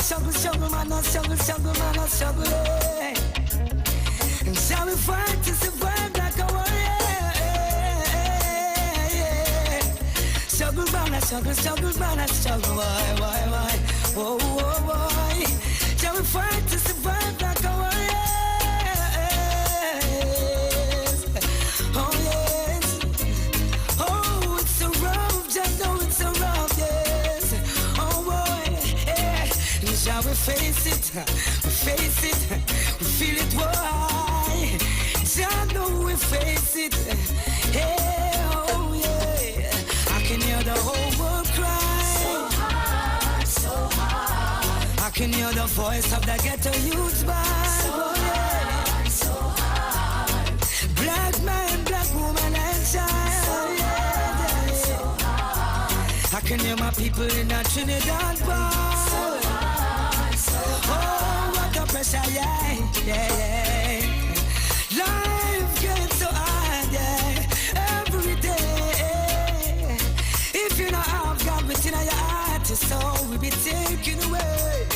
struggle, man, a struggle, man, a struggle, yeah. And shall we fight to survive like a warrior, yeah. Struggle, man, a struggle, why? Whoa, boy. Shall we fight to survive like a warrior? Oh, yes. Oh, it's so rough, just know it's so rough, yes. Oh, boy, yeah. And shall we face it? We feel it, why? Just know we face it. Yeah, oh, yeah. I can hear the whole world cry. So hard. I can hear the voice of the ghetto youth band. Oh, yeah. So hard. Black man, black woman and child. Yeah. So hard. I can hear my people in the Trinidad bar. Oh, what the pressure, yeah. Life gets so hard, yeah, every day. If you not have God within your heart, your soul will be taken away.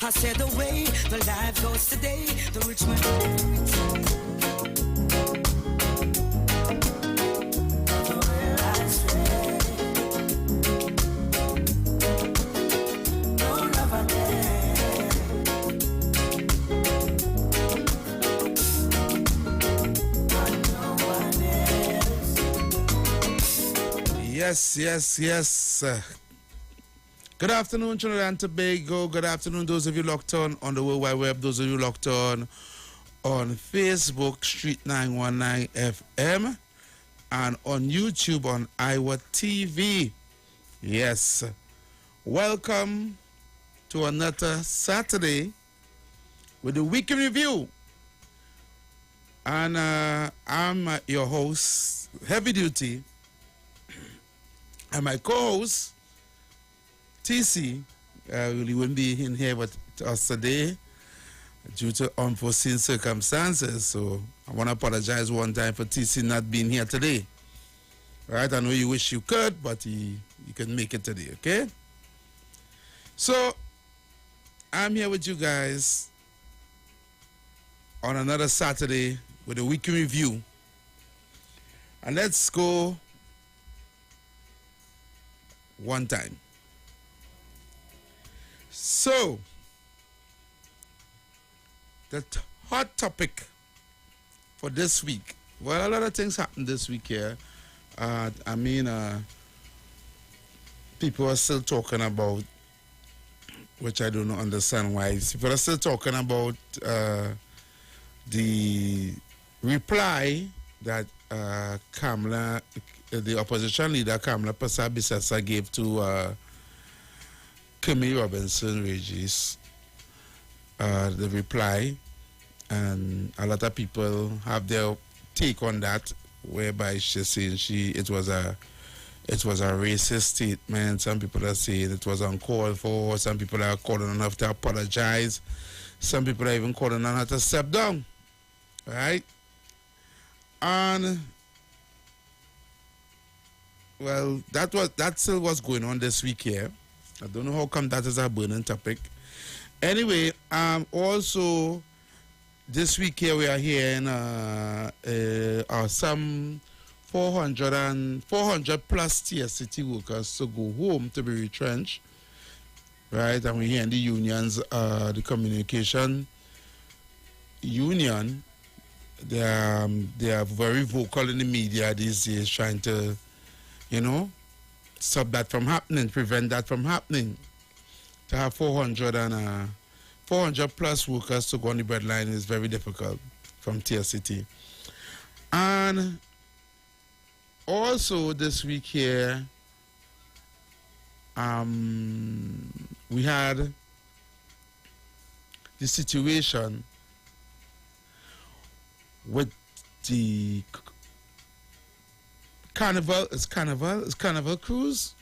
I said the way the life goes today, the rich man. Yes. Good afternoon, Trinidad and Tobago. Good afternoon, those of you locked on the World Wide Web. Those of you locked on Facebook, Street 919 FM, and on YouTube on Iwer TV. Yes. Welcome to another Saturday with the Weekend Review. And I'm your host, Heavy Duty. And my co-host, TC, really wouldn't be in here with us today due to unforeseen circumstances. So I want to apologize one time for TC not being here today. Right? I know you wish you could, but you can make it today, okay? So I'm here with you guys on another Saturday with a weekly review. And let's go one time. So, the hot topic for this week. Well, a lot of things happened this week here. People are still talking about, which I don't understand why. People are still talking about the reply that Kamala, the opposition leader Kamala Persad-Bissessar, gave to Kimmy Robinson Regis, the reply, and a lot of people have their take on that, whereby she's saying it was a racist statement. Some people are saying it was uncalled for. Some people are calling on her to apologize. Some people are even calling on her to step down. Right? And well, that still was going on this week here. I don't know how come that is a burning topic. Anyway, also this week here we are hearing some 400 plus TSCT workers to go home to be retrenched. Right? And we're hearing the unions, the communication union, they are very vocal in the media these days, trying to, stop that from happening, prevent that from happening. To have 400 plus workers to go on the breadline is very difficult from TSCT. And also this week here, we had the situation with the Carnival cruise.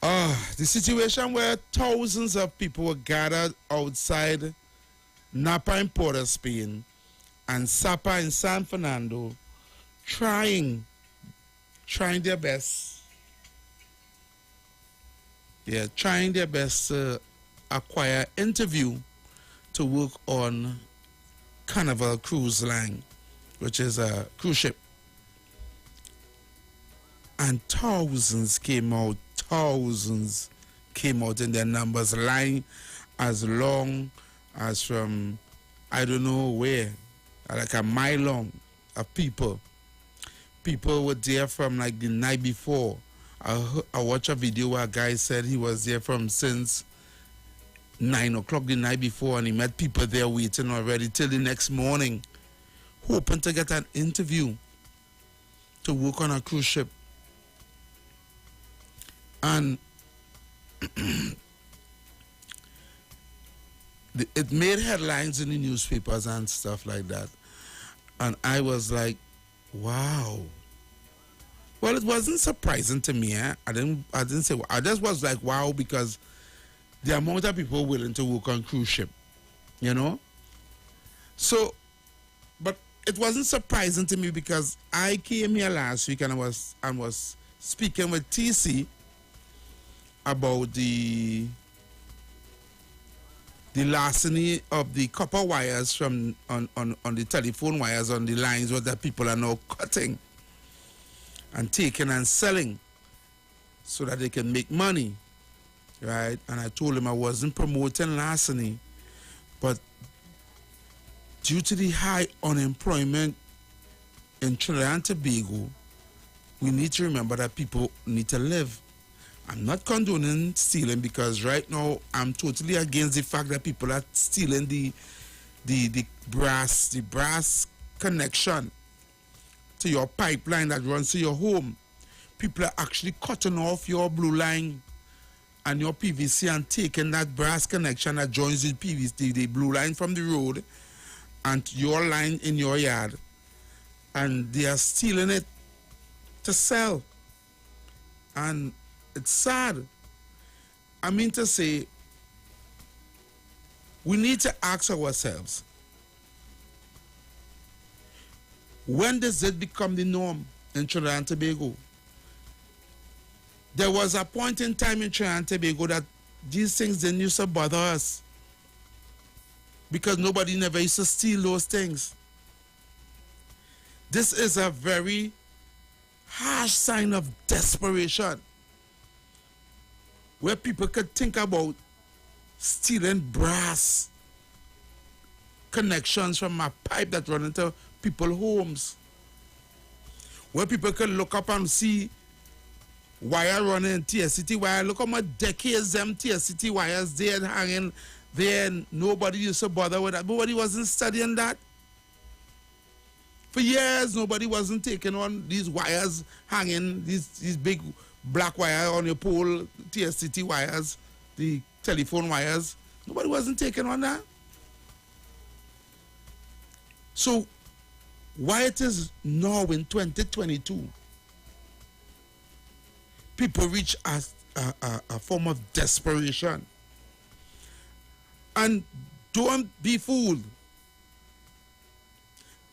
The situation where thousands of people were gathered outside Napa in Port of Spain and Sapa in San Fernando, trying their best, Yeah, trying their best to acquire interview to work on Carnival Cruise Line, which is a cruise ship. And thousands came out in their numbers, line as long as from I don't know where, like a mile long of people. People were there from like the night before. I watched a video where a guy said he was there from since 9 o'clock the night before, and he met people there waiting already till the next morning, hoping to get an interview to work on a cruise ship. And it made headlines in the newspapers and stuff like that. And I was like, wow. Well, it wasn't surprising to me. I didn't say, I just was like, wow, because the amount of people willing to work on cruise ship, you know? So, but it wasn't surprising to me because I came here last week and I was speaking with TC about the larceny of the copper wires from on the telephone wires on the lines where the people are now cutting and taking and selling so that they can make money, right? And I told him I wasn't promoting larceny, but due to the high unemployment in Trinidad and Tobago, we need to remember that people need to live. I'm not condoning stealing because right now I'm totally against the fact that people are stealing the brass connection to your pipeline that runs to your home. People are actually cutting off your blue line and your PVC and taking that brass connection that joins the PVC, the blue line from the road, and your line in your yard, and they are stealing it to sell. And it's sad. I mean to say, we need to ask ourselves, when does it become the norm in Trinidad and Tobago? There was a point in time in Trinidad and Tobago that these things didn't used to bother us because nobody never used to steal those things. This is a very harsh sign of desperation, where people could think about stealing brass connections from a pipe that run into people's homes, where people could look up and see wire running, TSCT wire. Look how much decades them TSCT wires there hanging there. Nobody used to bother with that. Nobody wasn't studying that. For years, nobody wasn't taking on these wires hanging, these big black wire on your pole, TSCT wires, the telephone wires. Nobody wasn't taking on that. So why it is now in 2022, people reach a form of desperation. And don't be fooled.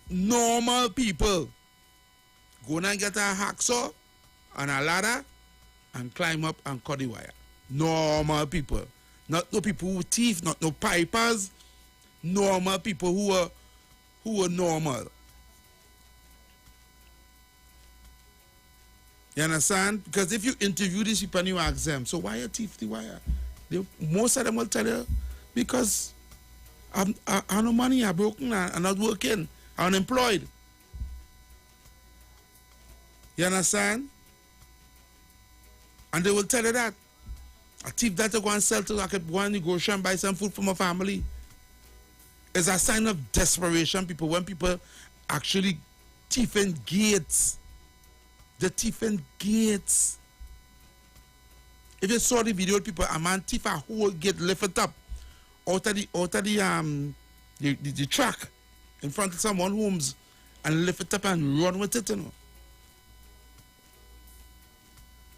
Normal people go and get a hacksaw and a ladder and climb up and cut the wire. Normal people. Not no people who thief, not no pipers. Normal people who are normal. You understand? Because if you interview these people and you ask them, so why you thief the wire? Most of them will tell you, because I have no money, I'm broken, I'm not working, I'm unemployed. You understand? And they will tell you that. A thief that to go and sell to, I could go and negotiate and buy some food for my family. It's a sign of desperation, people, when people actually thieving gates. The thieving gates. If you saw the video, people, a man thief a whole gate, lift it up out of the track in front of someone's homes and lift it up and run with it, you know.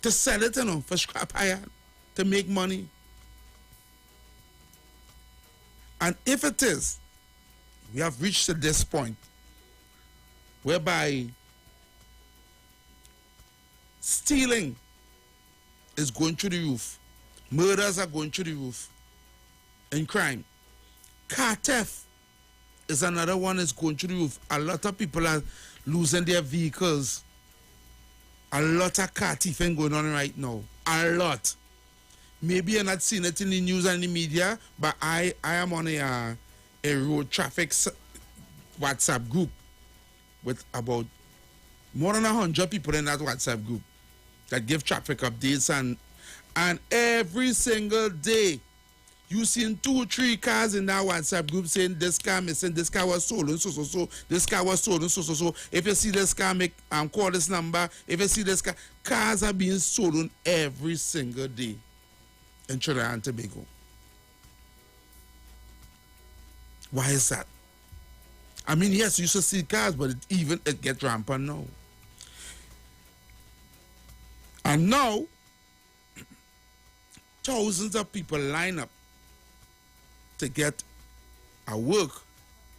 To sell it, you know, for scrap iron, to make money. And if it is, we have reached to this point whereby stealing is going through the roof. Murders are going through the roof in crime. Car theft is another one that's going through the roof. A lot of people are losing their vehicles. A lot of car thieving going on right now. A lot. Maybe you're not seeing it in the news and the media, but I am on a road traffic WhatsApp group with about more than 100 people in that WhatsApp group that give traffic updates, and every single day you seen 2-3 cars in that WhatsApp group saying this car missing, this car was stolen, so, this car was stolen, so. If you see this car, call this number. If you see this car, cars are being stolen every single day in Trinidad and Tobago. Why is that? I mean, yes, you should see cars, but it gets rampant now. And now, thousands of people line up to get a work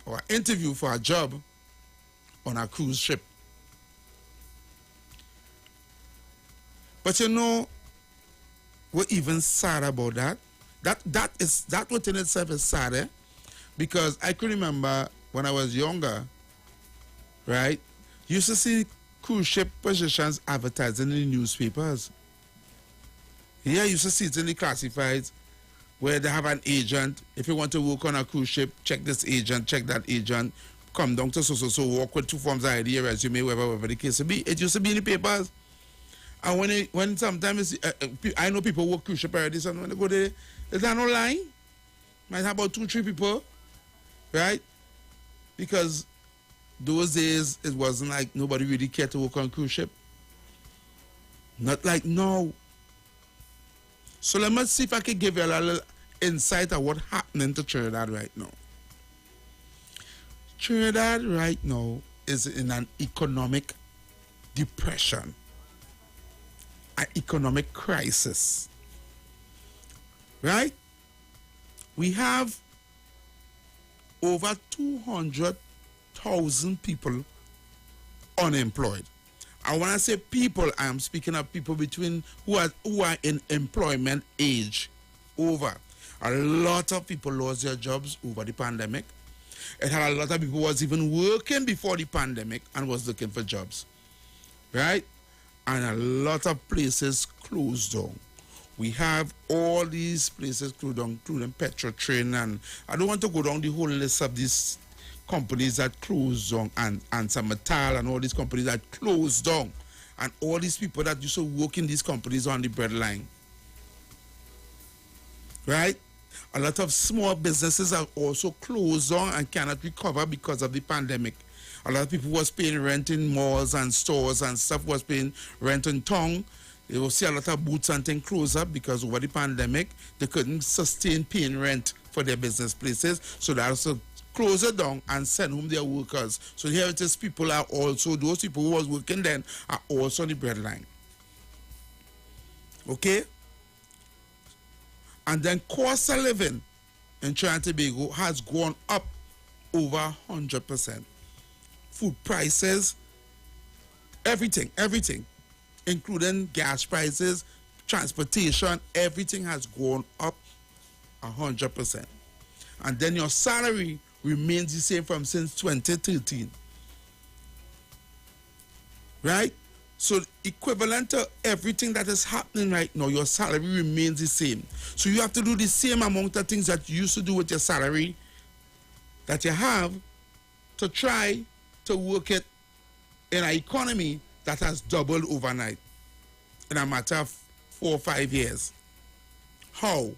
or an interview for a job on a cruise ship. But you know, what even sad about that? That within itself is sad, eh? Because I can remember when I was younger, right? You used to see cruise ship positions advertised in the newspapers. Yeah, you used to see it in the classifieds where they have an agent. If you want to work on a cruise ship, check this agent, check that agent, come down to so, walk with 2 forms of ID, resume, whatever the case may be. It used to be in the papers. And when sometimes, I know people work cruise ship already, so when they go there, there's no line. Might have about 2-3 people, right? Because those days, it wasn't like nobody really cared to work on cruise ship. Not like now. So let me see if I can give you a little insight of what's happening to Trinidad right now. Trinidad right now is in an economic depression, an economic crisis, right? We have over 200,000 people unemployed. And when I say people, I am speaking of people between who are in employment age. Over. A lot of people lost their jobs over the pandemic. It had a lot of people who was even working before the pandemic and was looking for jobs. Right? And a lot of places closed down. We have all these places closed down, including Petrotrain, and I don't want to go down the whole list of these companies that closed down, and some metal and all these companies that closed down, and all these people that used to work in these companies on the breadline. Right? A lot of small businesses are also closed down and cannot recover because of the pandemic. A lot of people was paying rent in malls and stores and stuff, was paying rent in town. You will see a lot of booths and things close up because over the pandemic, they couldn't sustain paying rent for their business places. So they also close it down and send home their workers. So here it is, people are also, those people who was working then are also on the breadline. Okay? And then cost of living in Trinidad and Tobago has gone up over 100%. Food prices, everything, including gas prices, transportation, everything has gone up 100%. And then your salary remains the same from since 2013. Right? So equivalent to everything that is happening right now, your salary remains the same. So you have to do the same amount of things that you used to do with your salary that you have to try to work it in an economy that has doubled overnight in a matter of 4 or 5 years. How?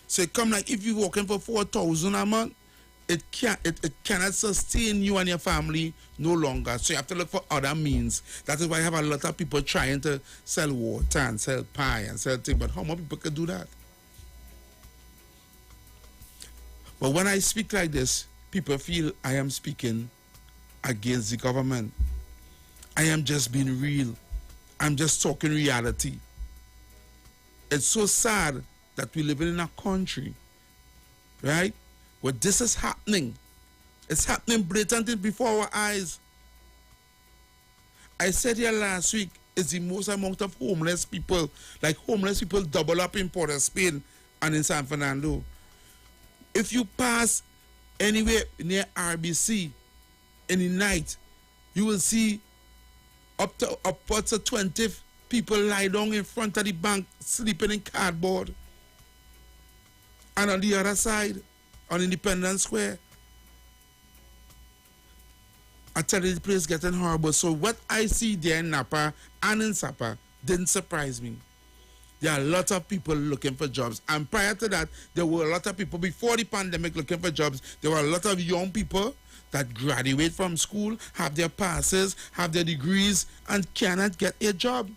So it come like if you're working for 4,000 a month, it cannot sustain you and your family no longer. So you have to look for other means. That is why I have a lot of people trying to sell water and sell pie and sell things. But how many people can do that? But when I speak like this, people feel I am speaking against the government. I am just being real. I'm just talking reality. It's so sad that we live in a country, right, where this is happening. It's happening blatantly before our eyes. I said here last week, is the most amount of homeless people. Like homeless people double up in Port of Spain and in San Fernando. If you pass anywhere near RBC in the night, you will see upwards of 20 people lie down in front of the bank sleeping in cardboard. And on the other side, on Independence Square, I tell you, the place is getting horrible. So what I see there in Napa and in Sapa didn't surprise me. There are a lot of people looking for jobs. And prior to that, there were a lot of people before the pandemic looking for jobs. There were a lot of young people that graduate from school, have their passes, have their degrees, and cannot get a job.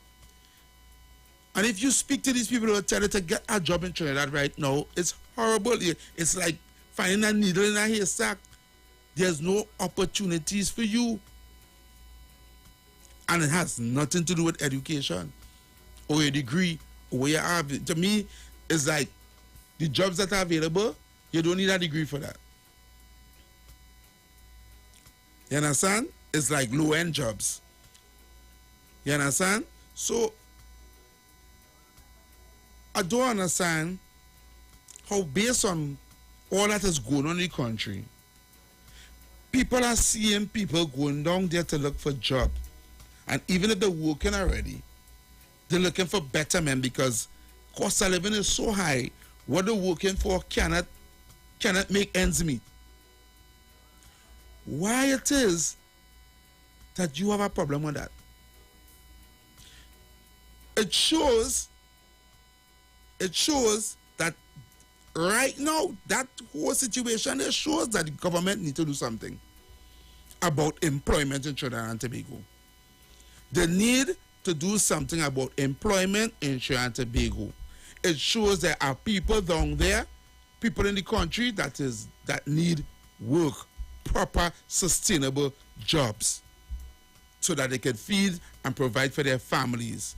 And if you speak to these people who will tell you to get a job in Trinidad right now, it's horrible. It's like finding a needle in a haystack. There's no opportunities for you. And it has nothing to do with education or a degree or where you are. To me, it's like the jobs that are available, you don't need a degree for that. You understand? It's like low-end jobs. You understand? So, I don't understand how, based on all that is going on in the country, people are seeing people going down there to look for jobs. And even if they're working already, they're looking for betterment because cost of living is so high. What they're working for cannot make ends meet. Why it is that you have a problem with that? It shows that right now, that whole situation, it shows that the government needs to do something about employment in Trinidad and Tobago. They need to do something about employment in Trinidad and Tobago. It shows there are people down there, people in the country that need work, proper, sustainable jobs, so that they can feed and provide for their families.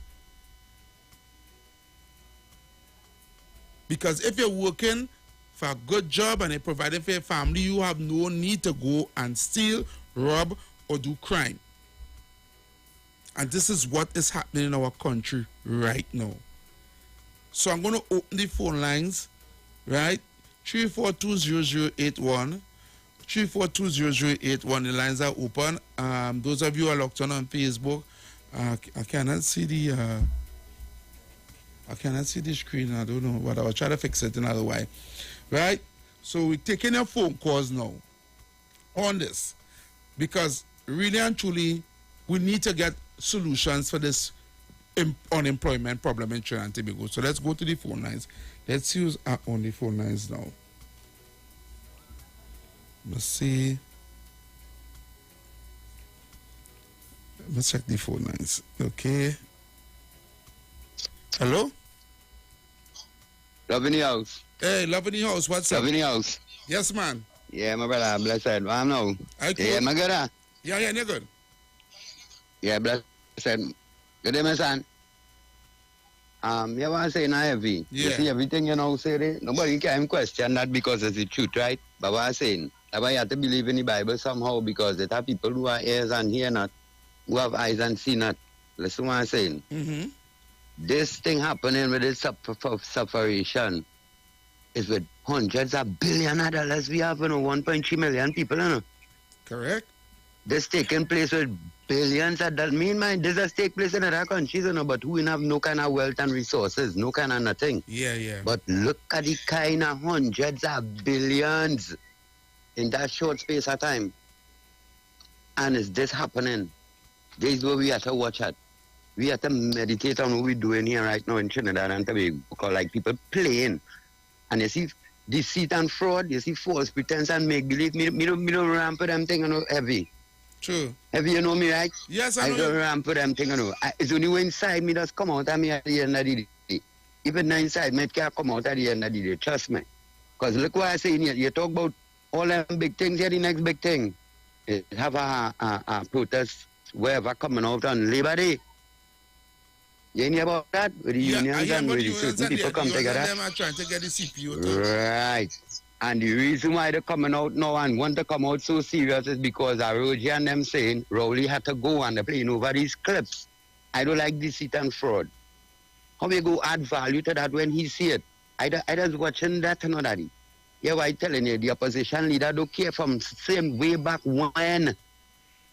Because if you're working for a good job and you're providing for your family, you have no need to go and steal, rob, or do crime. And this is what is happening in our country right now. So I'm going to open the phone lines, right? 3420081. 3420081. The lines are open. Those of you who are locked on Facebook, I cannot see the screen. I don't know, but I will try to fix it another way. Right? So we're taking your phone calls now on this, because really and truly, we need to get solutions for this unemployment problem in Trinidad and Tobago. So let's go to the phone lines. Let's use our only phone lines now. Let's see. Let's check the phone lines. Okay. Hello? Love in the house. Hey, love in the house. What's up? Love in the house. Yes, man. Yeah, my brother. Blessed. I know. Yeah, my good. Yeah, you're good. Yeah, blessed. Good day, my son. You want to say now heavy. Yeah. You see everything say there. Nobody can question that because it's the truth, right? But what I'm saying, that's why you have to believe in the Bible somehow, because there are people who have ears and hear not, who have eyes and see not. Listen what I'm saying. Mm-hmm. This thing happening with this sufferation is with hundreds of billions of dollars. We have 1.3 million people. Correct. This taking place with billions of dollars. Meanwhile, this does take place in other countries, but who have no kind of wealth and resources, no kind of nothing. Yeah. But look at the kind of hundreds of billions in that short space of time. And is this happening? This is what we have to watch at. We have to meditate on what we're doing here right now in Trinidad and Tobago, because like people playing. And you see deceit and fraud, you see false pretense and make believe. Me don't ramp for them thing, heavy. True. Heavy, you know me, right? Yes, I know. I don't ramp for them thing, It's only when inside me just come out of me at the end of the day. Even the inside me can't come out at the end of the day, trust me. Because look what I say here, you talk about all them big things here, the next big thing. You have a protest wherever coming out on Labor Day. You hear about that? With the unions and with the certain people come together. Them are trying to get the CPU too. Right. And the reason why they're coming out now and want to come out so serious is because I heard you and them saying Rowley had to go and they're playing over these clips. I don't like deceit and fraud. How we go add value to that when he see it? I just watching that and all that. Yeah, why telling you, the opposition leader don't care from same way back when.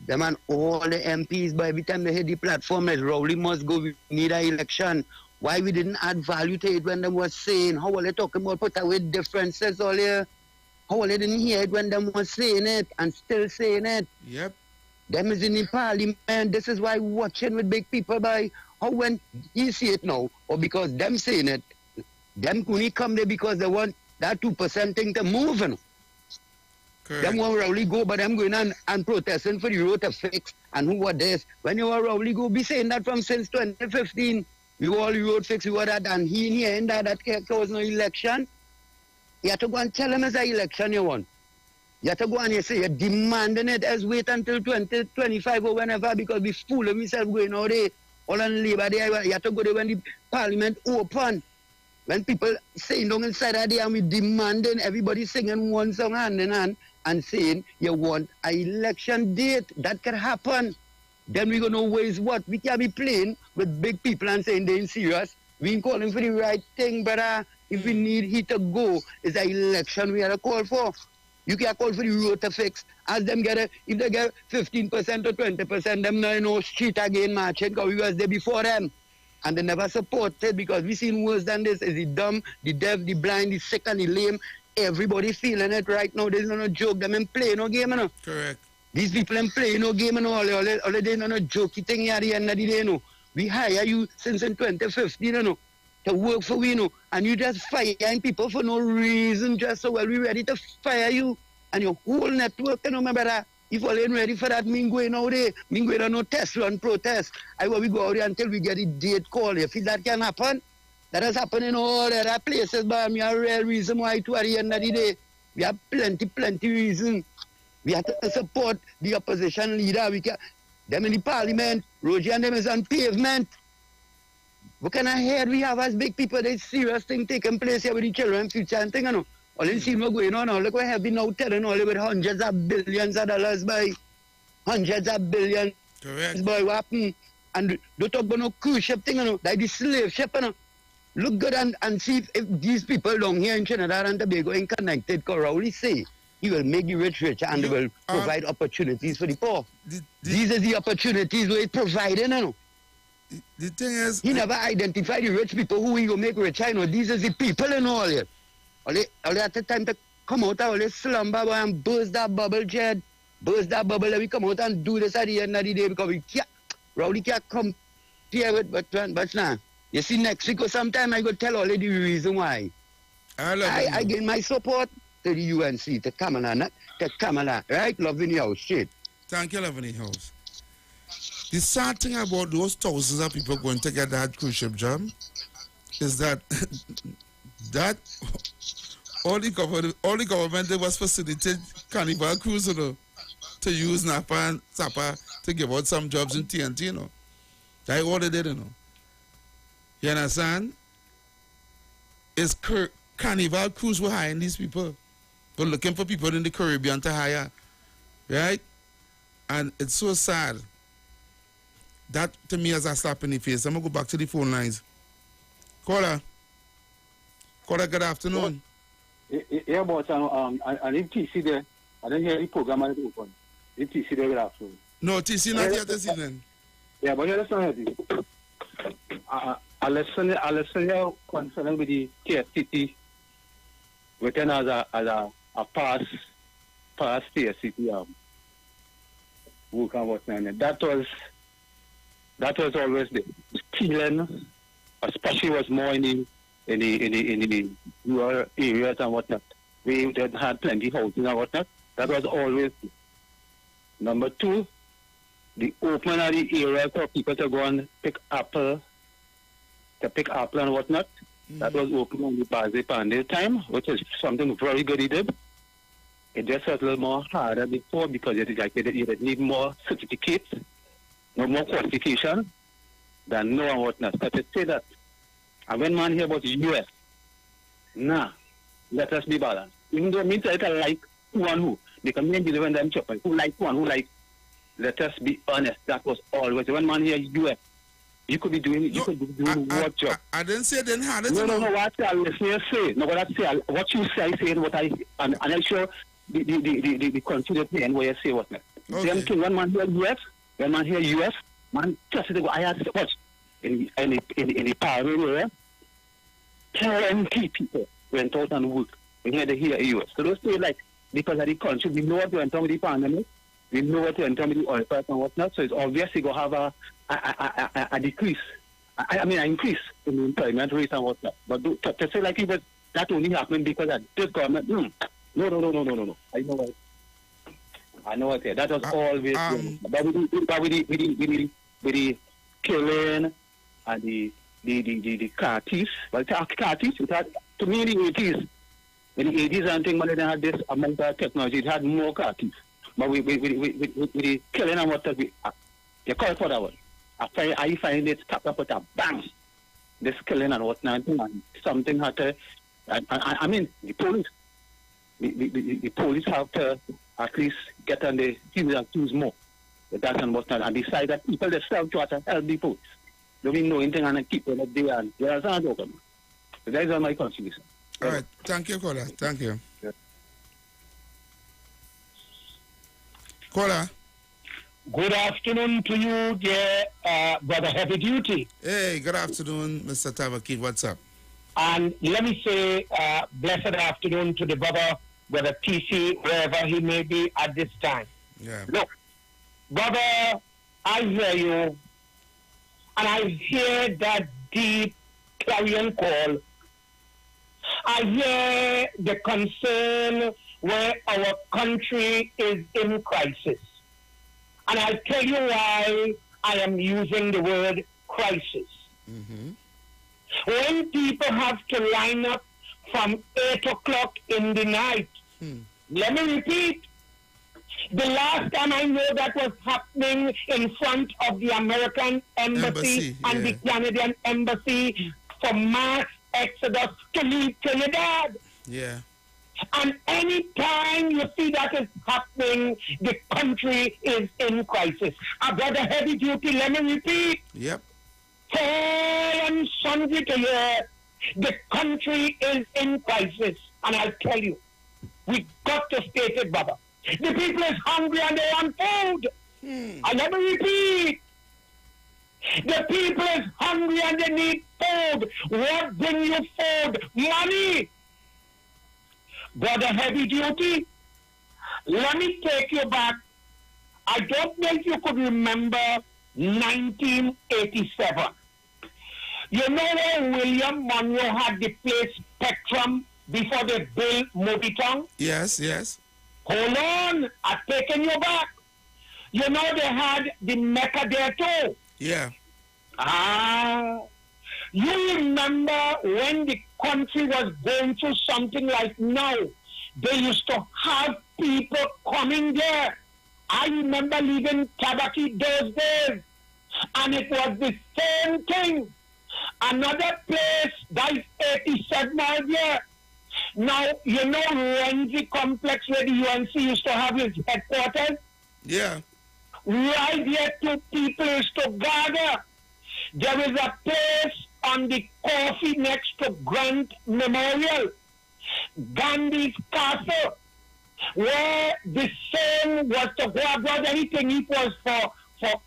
Them and all the MPs, by every time they hit the platform, that Rowley must go, we need an election. Why we didn't add value to it when they was saying, how are they talking about put away differences all here? How are they didn't hear it when they was saying it and still saying it? Yep. Them is in the parliament. This is why watching with big people by how when you see it now, or because them saying it, them only come there because they want that 2% thing to move. You know? Them won't really go, but them going on and protesting for the road to fix and who what this. When you are really go be saying that from since 2015, you all the road fix, you all that, and he in here in that there was no election. You have to go and tell them it's an election you want. You have to go and you say you're demanding it as wait until 2025 or whenever because we fool myself going out there. All on Labour Day, you have to go there when the parliament open. When people saying down inside of there and we demanding everybody singing one song hand in hand and saying you want an election date. That can happen. Then we're going to waste what? We can't be playing with big people and saying they're serious. We ain't calling for the right thing, but if we need he to go, it's an election we have to call for. You can't call for the road to fix. As them if they get 15% or 20%, them now no street again marching because we was there before them. And they never supported because we seen worse than this. Is the dumb, the deaf, the blind, the sick and the lame. Everybody feeling it right now. There's no joke. Them ain't playing no game, you know. Correct. These people ain't playing no game, you know. All they no jokey thing here at the end of the day, you know. We hire you since in 2015, you know, to work for we, you know. And you just firing people for no reason, just so well we ready to fire you. And your whole network, you know, my brother. If all ain't ready for that, me going out there. Me going on no test run protest. I will we go out there until we get a date call. You feel that can happen? That has happened in all other places, but me a real reason why to at the end of the day. We have plenty reason. We have to support the opposition leader. We can them in the parliament, Roger and them is on pavement. What kind of head we have as big people? There's serious thing taking place here with the children future and thing, you know. All you see what's going on now. Look what have been out telling all with hundreds of billions of dollars by hundreds of billions. Correct. Boy, what happened? And don't talk about no cruise ship thing, you know, like the slave ship, you know. Look good and see if these people down here in Trinidad and Tobago ain't connected, because Rowley say he will make the rich richer and they will provide opportunities for the poor. These are the opportunities we're providing, you know. The thing is, he never identified the rich people who he will make rich. I know these are the people in all here. All they at the time to come out all this slumber and burst that bubble, Jed. Burst that bubble and we come out and do this at the end of the day because we can't, Rowley can't compare with but now. You see, next week or sometime I go tell all the reason why. I give my support to the UNC, to Kamala, right? Loving your shit. Thank you, Loving House. The sad thing about those thousands of people going to get that cruise ship job is that all the government they was facilitate Carnival Cruise, you know, to use Napa and Sapa to give out some jobs in TNT, you know. That's all they did, you know. You understand? It's Carnival Cruise were hiring these people. But looking for people in the Caribbean to hire. Right? And it's so sad. That to me is a slap in the face. I'm going to go back to the phone lines. Caller, good afternoon. Yeah, but I need TC there. I didn't hear the program at the open. The TC there, good afternoon. No, TC not yet this evening. Yeah, but you're listening to I listen here concerning with the TSCT written as a past TSCT work and whatnot. That was always the stealing, especially was more in the rural areas and whatnot. We had plenty housing and whatnot. That was always number two. The opening of the areas for people to go and pick apple and whatnot. That was open on the Bazi Pandey time, which is something very good he did. It just was a little more harder before because you need more certificates, no more qualification than no and whatnot. But to say that, and when man hear about the US, let us be balanced. Even though it means that I like who and who, because me and the when them chopping, who like who and who like. Let us be honest. That was always when man hear US. You could be doing what job? I didn't say they didn't have it. No. What I listener say. No, what I say. What you say, I say what I and I'm sure the consider paying where you say what. Okay. Them thing, one man here US, one man here US, man just to go. I had what in the parliament area. 20 people went out and worked. We had to hear US. So those two like because of the country, we know what went on with the pandemic. We know what went on with the oil price and whatnot, so it's obviously going to have a decrease. I mean, an increase in the employment rate and whatnot. But to say like it was that only happened because of this government, no. I know what that was always. But with the killing and the car thieves, but car thieves, to me, the 80s, in the 80s and things, when they had this amount of technology, it had more car thieves. But with the killing and what you call it for that one. I find it tap up with a bang. This killing and whatnot, and something had to. I mean, the police. The police have to at least get on the heels and toes more with that and whatnot, and decide that people themselves try to help the police. Don't even know anything and keep it up there and there's not open. So that is all my contribution. All right. Thank you, caller. Thank you. Yeah. Caller. Good afternoon to you, dear Brother Heavy Duty. Hey, good afternoon, Mr. Tavaki. What's up? And let me say blessed afternoon to the brother TC, wherever he may be at this time. Yeah. Look, brother, I hear you, and I hear that deep clarion call. I hear the concern where our country is in crisis. And I'll tell you why I am using the word crisis. Mm-hmm. When people have to line up from 8 o'clock in the night, let me repeat, the last time I know that was happening in front of the American embassy and the Canadian embassy for mass exodus to leave Trinidad. Yeah. And any time you see that is happening, the country is in crisis. Brother Heavy Duty, let me repeat. Yep. Full and sundry to hear, the country is in crisis. And I'll tell you, we got to state it, brother. The people is hungry and they want food. I never repeat. The people is hungry and they need food. What bring you food? Money. Brother Heavy Duty, let me take you back. I don't know if you could remember 1987. You know where William Monroe had the place Spectrum before they built Mobiton? Yes, yes. Hold on, I'm taking you back. You know they had the Mecca there too. Yeah. You remember when the country was going through something like now, they used to have people coming there. I remember leaving Tabaki those days, and it was the same thing. Another place, that is 87 miles there. Now, you know Renzi Complex where the UNC used to have its headquarters? Yeah. Right here, two people used to gather. There is a place on the coffee next to Grant Memorial, Gandhi's Castle, where the same was to go abroad. Anything it was for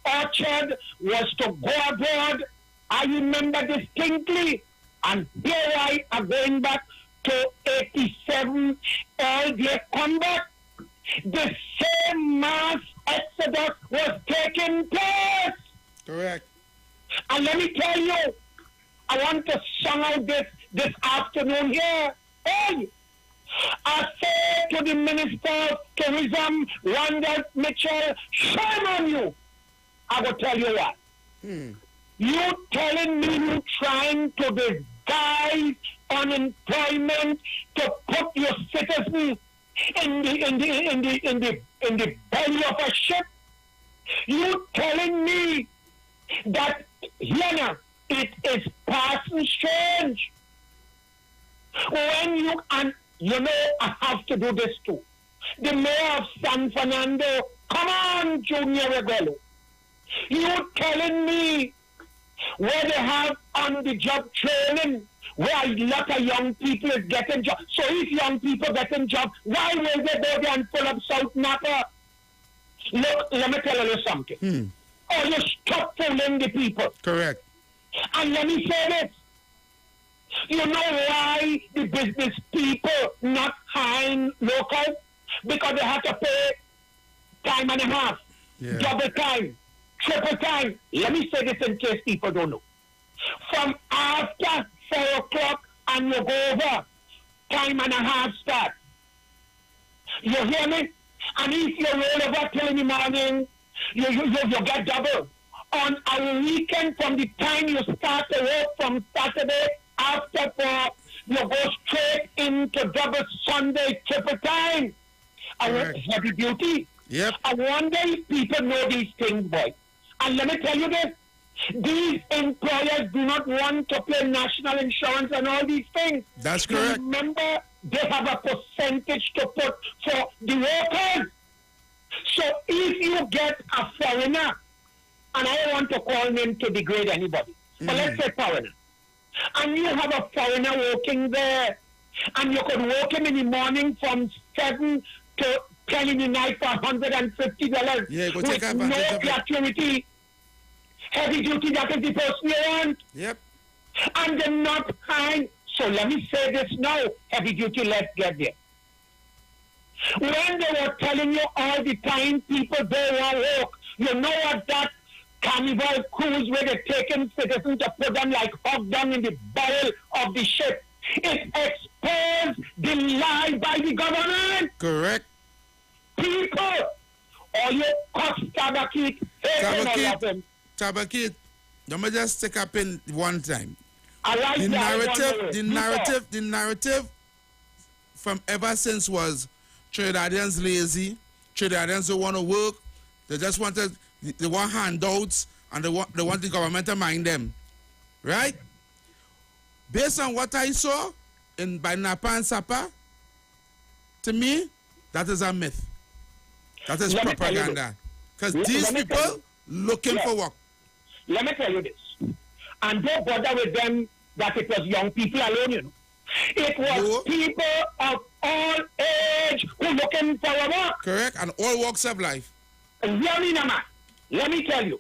Orchard was to go abroad. I remember distinctly. And here I am going back to 87, all their combat. The same mass exodus was taking place. Correct. And let me tell you, I want to sing out this afternoon here. Hey, I say to the Minister of Tourism, Randall Mitchell, shame on you. I will tell you what. You telling me you trying to disguise unemployment to put your citizens in the belly of a ship? You telling me that here it is passing strange. When you, and you know I have to do this too. The mayor of San Fernando, come on, Junior Rebello. You telling me where they have on-the-job training, where a lot of young people is getting jobs. So if young people getting jobs, why will they go there and pull up South Napa? Look, let me tell you something. Oh, you stop fooling the people. Correct. And let me say this. You know why the business people not hiring local? Because they have to pay time and a half, double time, triple time. Let me say this in case people don't know. From after 4 o'clock and you go over, time and a half start. You hear me? And if you roll over till in the morning, you get double. On a weekend, from the time you start to work from Saturday, after 4, you go straight into double Sunday, triple time. And heavy duty. Yep. I wonder if people know these things, boy. And let me tell you this. These employers do not want to pay national insurance and all these things. That's correct. Remember, they have a percentage to put for the workers. So if you get a foreigner, and I don't want to call name to degrade anybody, but let's say foreigner, and you have a foreigner working there, and you could work him in the morning from 7 to 10 in the night for $150 with no gratuity, heavy duty, that is the person you want. Yep. And they're not kind. So let me say this now, heavy duty, let's get there. When they were telling you all the time people don't want work, you know what that Carnival cruise where they're taking citizens to put them like hog down in the barrel of the ship. It exposed the lie by the government. Correct. People, all you cost tabakit, Tabakit, let me just take up in one time. The narrative from ever since was Trinidadians lazy, Trinidadians don't want to work, they want handouts, and they want the government to mind them. Right? Based on what I saw by Napa and Sapa, to me, that is a myth. That is propaganda. Because these people looking for work. Let me tell you this. And don't bother with them that it was young people alone, you know. It was people of all age who looking for a work. Correct, and all walks of life. Let me tell you.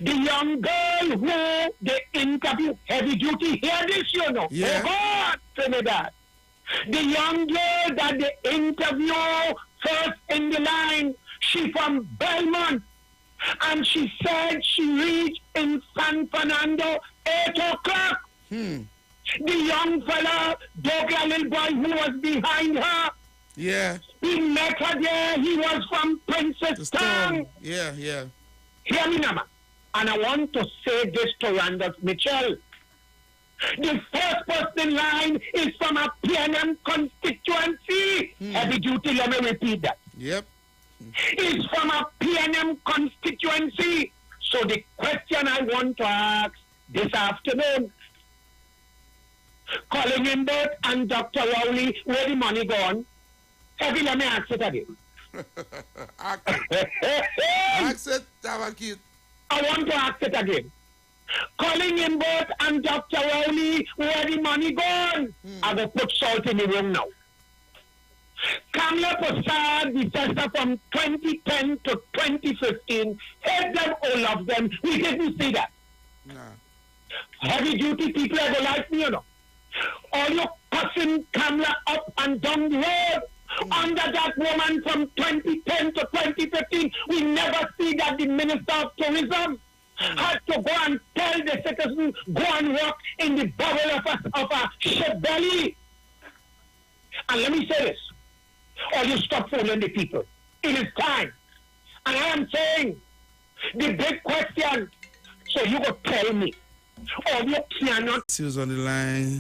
The young girl who they interview, heavy duty, hear this, you know. Yeah. Oh God, Trinidad. The young girl that they interview first in the line, she from Belmont. And she said she reached in San Fernando 8 o'clock. The young fella, Douglas little boy who was behind her. Yeah. He met her there. He was from Princess Town. Yeah. Hear me, Nama. And I want to say this to Randolph Mitchell. The first person in line is from a PNM constituency. Heavy duty, let me repeat that. Yep. Is from a PNM constituency. So the question I want to ask this afternoon, Colin Imbert and Dr. Rowley, where the money gone? Heavy, let me ask it again. Ask it, Tabakit. I want to ask it again. Colin Imbert and Dr. Rowley, where the money gone? I will put salt in the room now. Kamla Prasad, the festa from 2010 to 2015, hate them, all of them. We didn't see that. Nah. Heavy duty people are going like me, you know. All you cussing Kamla up and down the road. Under that woman from 2010 to 2015, we never see that the Minister of Tourism had to go and tell the citizens, go and walk in the bubble of a ship belly. And let me say this. Or you stop fooling the people. It is time. And I am saying, the big question, so you go tell me, or you cannot. She was on the line.